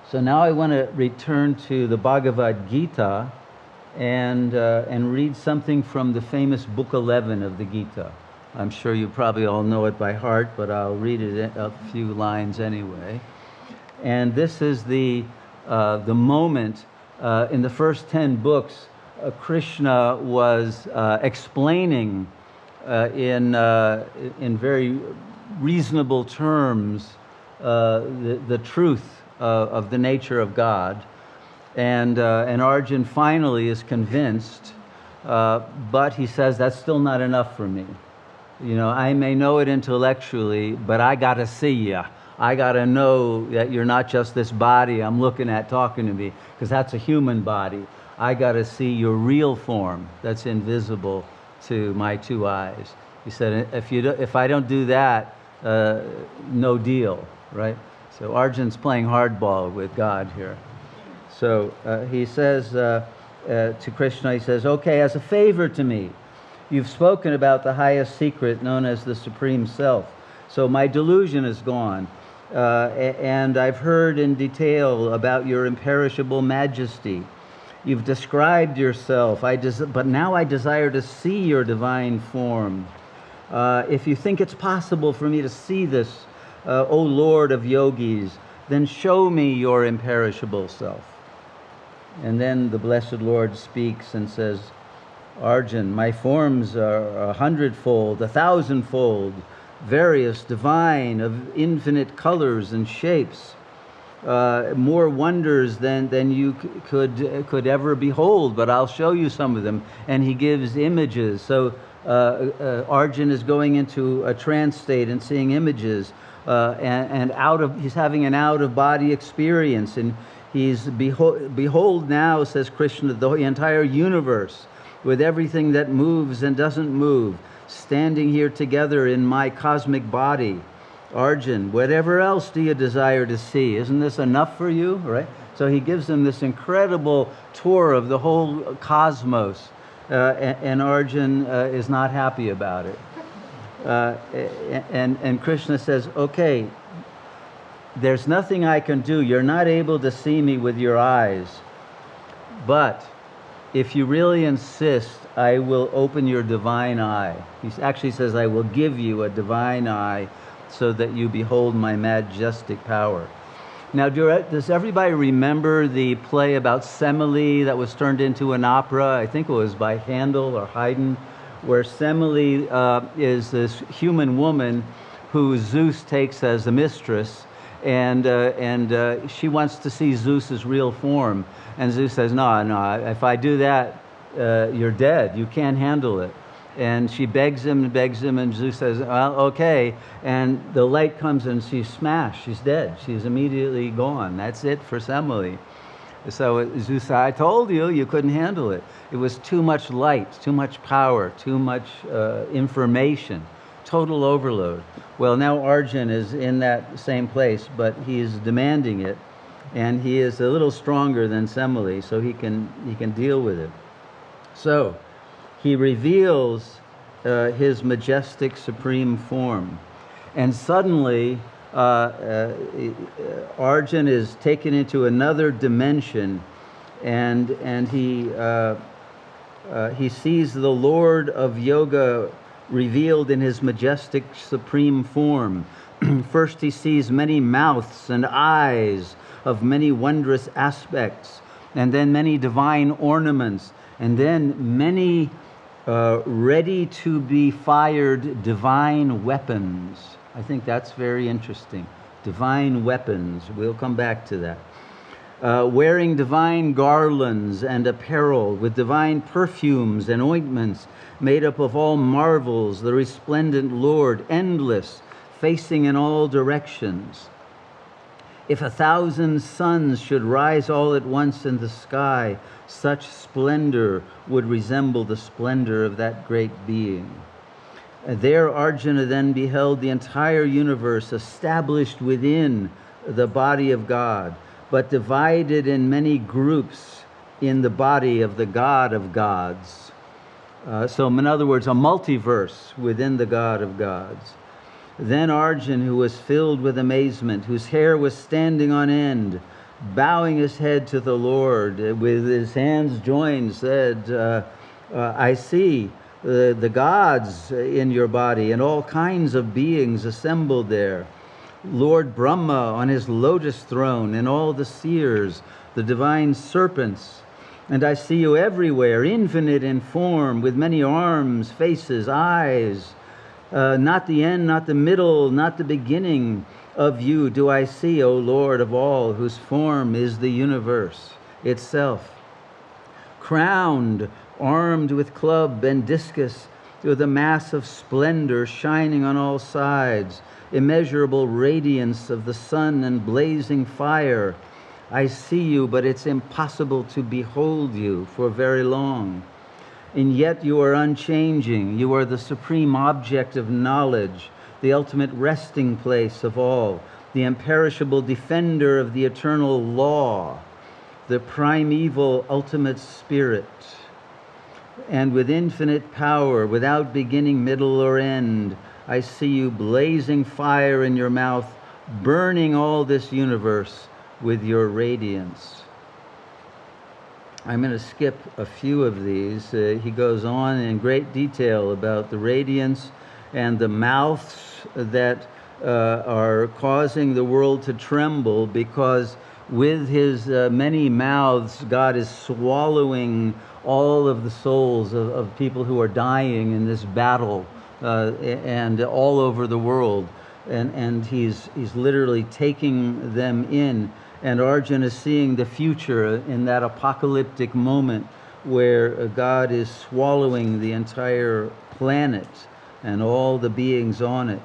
So now I want to return to the Bhagavad Gita and read something from the famous Book 11 of the Gita. I'm sure you probably all know it by heart, but I'll read it a few lines anyway. And this is the moment in the first 10 books. Krishna was explaining in very reasonable terms the truth of the nature of God, and Arjun finally is convinced, but he says that's still not enough for me. You know, I may know it intellectually, but I got to see you. I got to know that you're not just this body I'm looking at talking to me, because that's a human body. I got to see your real form that's invisible to my two eyes. He said, if I don't do that, no deal, right? So Arjun's playing hardball with God here. So he says to Krishna, he says, okay, as a favor to me, you've spoken about the highest secret known as the Supreme Self. So my delusion is gone. And I've heard in detail about your imperishable majesty. You've described yourself, but now I desire to see your divine form. If you think it's possible for me to see this, O Lord of yogis, then show me your imperishable self. And then the Blessed Lord speaks and says, Arjun, my forms are 100-fold, 1,000-fold, various, divine, of infinite colors and shapes, more wonders than you could ever behold, but I'll show you some of them. And he gives images. So Arjun is going into a trance state and seeing images, and he's having an out-of-body experience, and he's behold now, says Krishna, the entire universe with everything that moves and doesn't move, standing here together in my cosmic body. Arjun, whatever else do you desire to see? Isn't this enough for you? Right? So he gives them this incredible tour of the whole cosmos, and Arjun is not happy about it. And Krishna says, okay, there's nothing I can do. You're not able to see me with your eyes, but if you really insist, I will open your divine eye. He actually says, I will give you a divine eye so that you behold my majestic power. Now, does everybody remember the play about Semele that was turned into an opera? I think it was by Handel or Haydn, where Semele is this human woman who Zeus takes as a mistress, and she wants to see Zeus's real form. And Zeus says, no, if I do that, you're dead. You can't handle it. And she begs him, and Zeus says, well, okay. And the light comes and she's smashed. She's dead. She's immediately gone. That's it for Semele. So Zeus said, I told you, you couldn't handle it. It was too much light, too much power, too much information, total overload. Well, now Arjun is in that same place, but he is demanding it. And he is a little stronger than Semele, so he can deal with it. So he reveals his majestic supreme form, and suddenly Arjun is taken into another dimension, and he sees the Lord of Yoga revealed in his majestic supreme form. First he sees many mouths and eyes of many wondrous aspects, and then many divine ornaments, and then many ready to be fired divine weapons. I think that's very interesting. Divine weapons. We'll come back to that. Wearing divine garlands and apparel with divine perfumes and ointments made up of all marvels, the resplendent Lord, endless, facing in all directions. If 1,000 suns should rise all at once in the sky, such splendor would resemble the splendor of that great being. There Arjuna then beheld the entire universe established within the body of God, but divided in many groups in the body of the God of gods. So in other words, a multiverse within the God of gods. Then Arjun, who was filled with amazement, whose hair was standing on end, bowing his head to the Lord, with his hands joined, said, I see the gods in your body and all kinds of beings assembled there. Lord Brahma on his lotus throne and all the seers, the divine serpents. And I see you everywhere, infinite in form, with many arms, faces, eyes. Not the end, not the middle, not the beginning of you do I see, O Lord of all, whose form is the universe itself. Crowned, armed with club and discus, with a mass of splendor shining on all sides, immeasurable radiance of the sun and blazing fire. I see you, but it's impossible to behold you for very long. And yet you are unchanging. You are the supreme object of knowledge, the ultimate resting place of all, the imperishable defender of the eternal law, the primeval ultimate spirit. And with infinite power, without beginning, middle, or end, I see you blazing fire in your mouth, burning all this universe with your radiance. I'm going to skip a few of these. He goes on in great detail about the radiance and the mouths that are causing the world to tremble, because with his many mouths, God is swallowing all of the souls of people who are dying in this battle and all over the world. And he's literally taking them in. And Arjun is seeing the future in that apocalyptic moment where God is swallowing the entire planet and all the beings on it.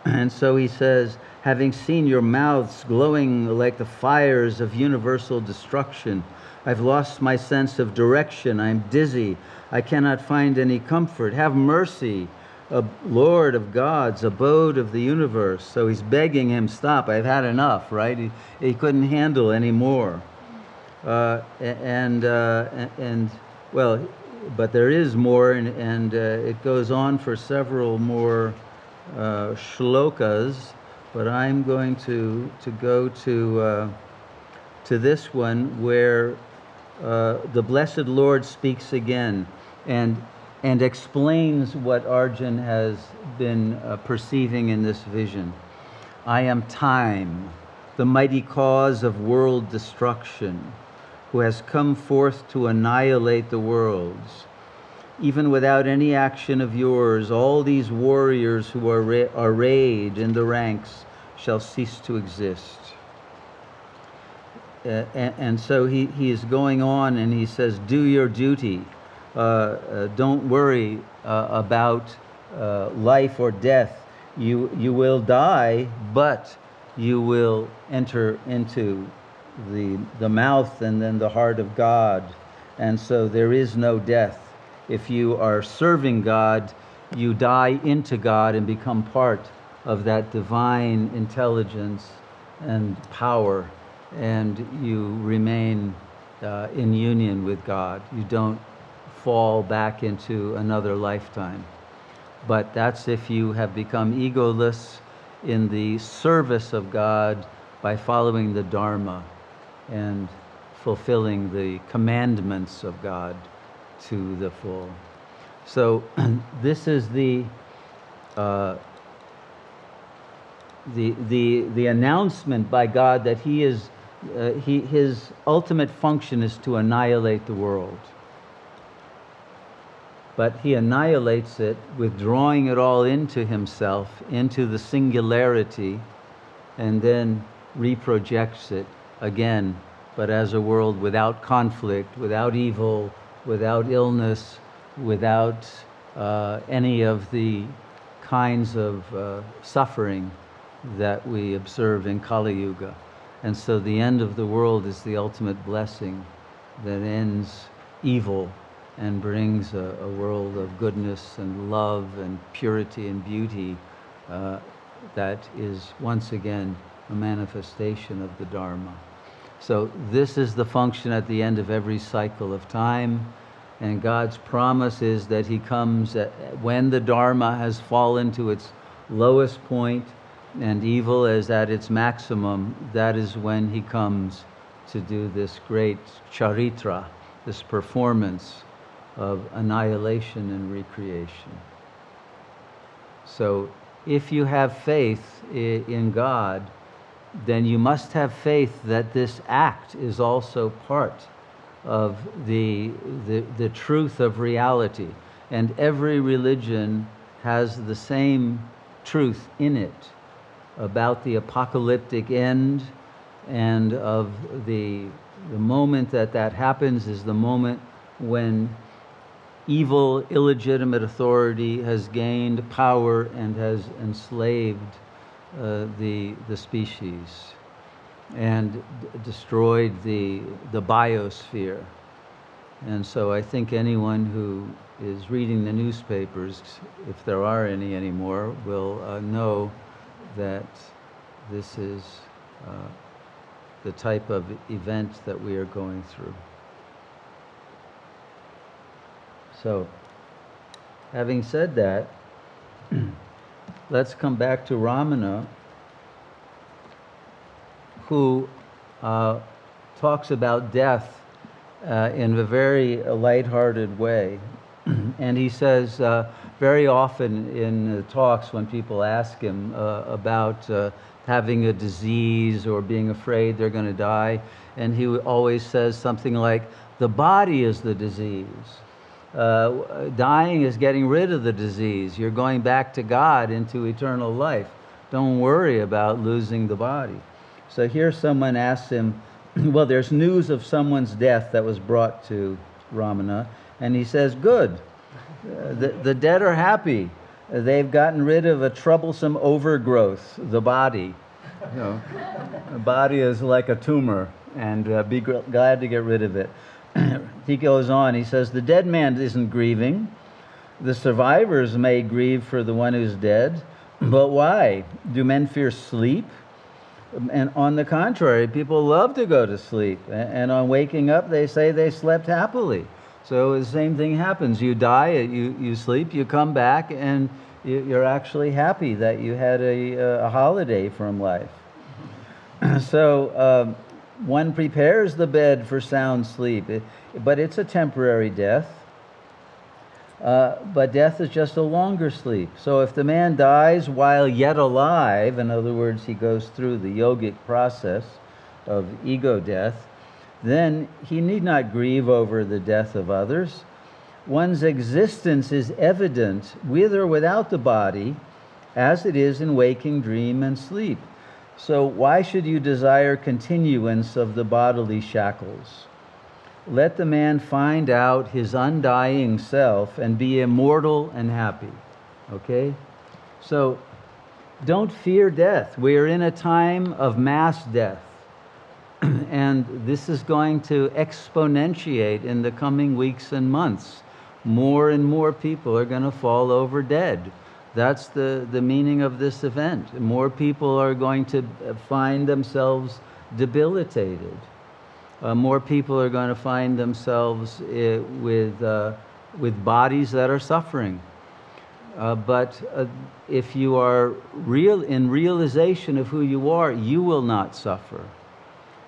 And so he says, having seen your mouths glowing like the fires of universal destruction, I've lost my sense of direction. I'm dizzy. I cannot find any comfort. Have mercy, Lord of gods, abode of the universe. So he's begging him, stop, I've had enough, right? He couldn't handle any more. Well, but there is more, and it goes on for several more shlokas, but I'm going to go to this one where the Blessed Lord speaks again and explains what Arjun has been perceiving in this vision. I am time, the mighty cause of world destruction, who has come forth to annihilate the worlds. Even without any action of yours, all these warriors who are arrayed in the ranks shall cease to exist. And so he is going on, and he says, do your duty. Don't worry about life or death. You will die, but you will enter into the mouth and then the heart of God. And so there is no death. If you are serving God, you die into God and become part of that divine intelligence and power, and you remain in union with God. You don't fall back into another lifetime. But that's if you have become egoless in the service of God by following the Dharma and fulfilling the commandments of God to the full. So this is the announcement by God that he is his ultimate function is to annihilate the world. But he annihilates it withdrawing it all into himself, into the singularity, and then reprojects it again, but as a world without conflict, without evil, without illness, without any of the kinds of suffering that we observe in Kali Yuga. And so the end of the world is the ultimate blessing that ends evil and brings a world of goodness and love and purity and beauty that is once again a manifestation of the Dharma. So this is the function at the end of every cycle of time, and God's promise is that he comes when the Dharma has fallen to its lowest point, and evil is at its maximum, that is when he comes to do this great charitra, this performance of annihilation and recreation. So if you have faith in God, then you must have faith that this act is also part of the truth of reality. And every religion has the same truth in it about the apocalyptic end, and of the moment that happens is the moment when evil, illegitimate authority has gained power and has enslaved the species and destroyed the biosphere. And so I think anyone who is reading the newspapers, if there are any anymore, will know that this is the type of event that we are going through. So, having said that, let's come back to Ramana, who talks about death in a very lighthearted way. And he says very often in talks when people ask him about having a disease or being afraid they're going to die, and he always says something like, the body is the disease. Dying is getting rid of the disease. You're going back to God into eternal life. Don't worry about losing the body. So here someone asks him, well, there's news of someone's death that was brought to Ramana, and he says, good. The dead are happy. They've gotten rid of a troublesome overgrowth, the body. You know, the body is like a tumor, and be glad to get rid of it. He goes on, he says, the dead man isn't grieving. The survivors may grieve for the one who's dead, but why? Do men fear sleep? And on the contrary, people love to go to sleep, and on waking up they say they slept happily. So the same thing happens. You die, you sleep, you come back, and you're actually happy that you had a holiday from life. So one prepares the bed for sound sleep, but it's a temporary death. But death is just a longer sleep. So if the man dies while yet alive, in other words, he goes through the yogic process of ego death, then he need not grieve over the death of others. One's existence is evident with or without the body, as it is in waking, dream, and sleep. So why should you desire continuance of the bodily shackles? Let the man find out his undying self and be immortal and happy. Okay? So don't fear death. We are in a time of mass death. And this is going to exponentiate in the coming weeks and months. More and more people are going to fall over dead. That's the meaning of this event. More people are going to find themselves debilitated. More people are going to find themselves with bodies that are suffering. But if you are in realization of who you are, you will not suffer.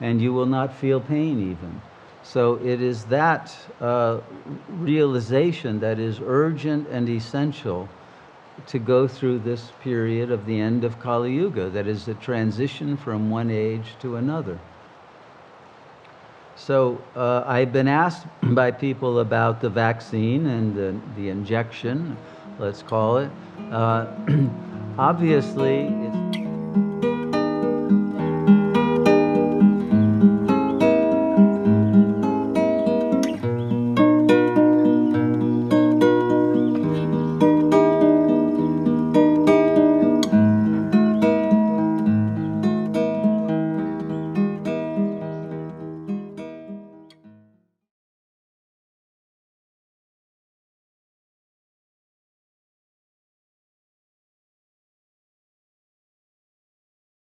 And you will not feel pain even. So it is that realization that is urgent and essential to go through this period of the end of Kali Yuga, that is the transition from one age to another. So I've been asked by people about the vaccine and the injection, let's call it. Obviously, it's